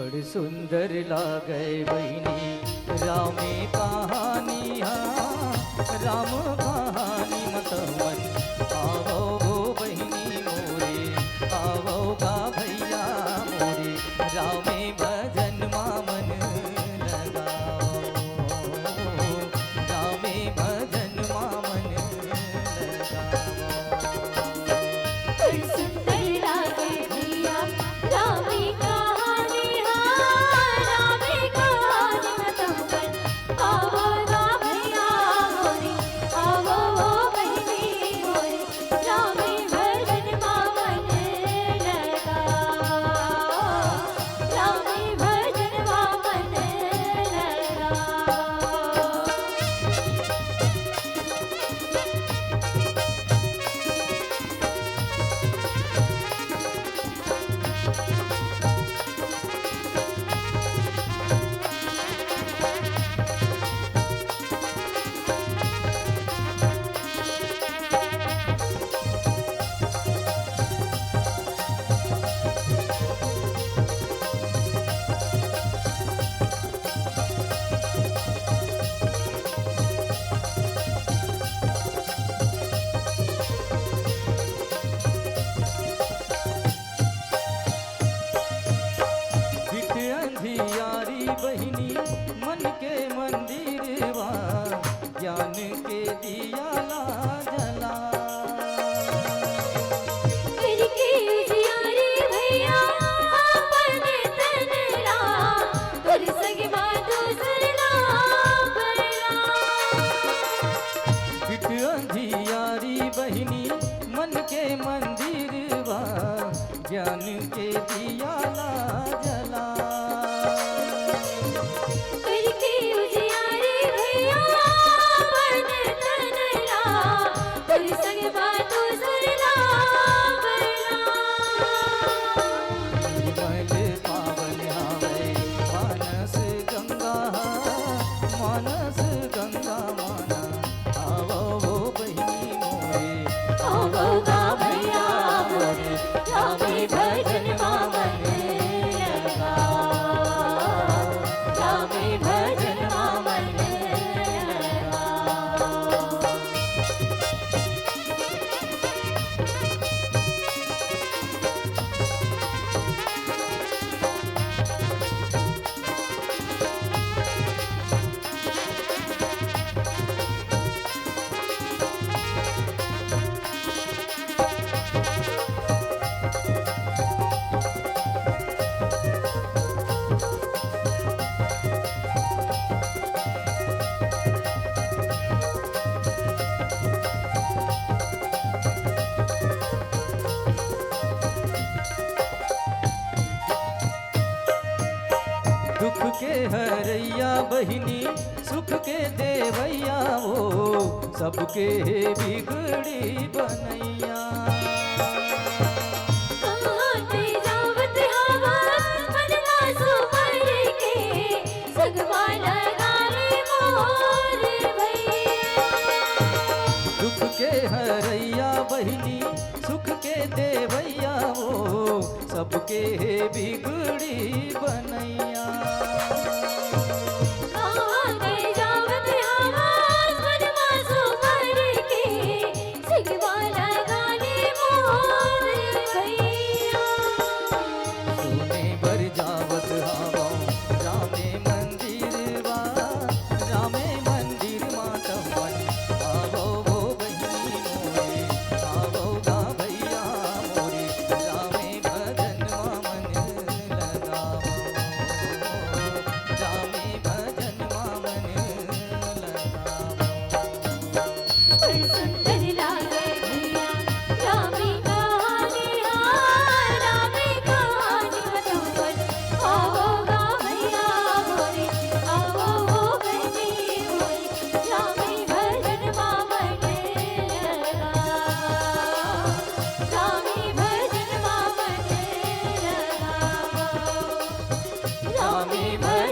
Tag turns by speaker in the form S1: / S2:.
S1: बड़ी सुंदर लागे बहिनी रामे कहानी राम कहानी मतमन आवो गो बहिनी मोरे आवो गा भैया मोरे रामे भजन मामन लगाओ रामे भजन मामन लगाओ। अंधियारी बहिनी मन के मंदिरवा ज्ञान के दिया ला जला
S2: करके उजियारी भैया अपने तनला कर सके बातों सरला बरला।
S1: बिट अंधियारी बहिनी मन के मंदिरवा ज्ञान के दिया ला जला
S2: करके उजियारी भैया अपने तनला कर सके बातों सरला बरला।
S1: निर्मल पावन हावे मानस गंगा माना आवो वो बहिनी मोरे
S2: आवो गा भैया मोरे रामे भजन मामन लगाओ रामे भजन मामन लगाओ।
S1: दुख के हरैया बहिनी सुख के देवैया वो सबके बिगड़ी बनैया।
S2: कहाँ ते जावत हवा मनला सो मर के सगवा लगाए मोर भैया।
S1: दुख के हरैया बहिनी सुख के देवैया वो सबके बिगड़ी बनैया।
S2: कहाँ ते जावत हवा मनला सो मर के सगवा लगाए मोर भैया।
S1: सोने बर जावत हवा रामे मंदिरवा रामे मंदिर मातमन आवो वो बहिनी मोरे आवो गा भैया मोरे रामे भजन मामन लगाओ रामे भजन मामन लगाओ।
S2: बड़ी सुंदर लागे भैया रामे कहानी रामे कहानी मतमन आवो गा भैया मोरे आवो वो बहिनी मोरे रामे भजन मामन लगाओ रामे भजन मामन लगाओ रामे भजन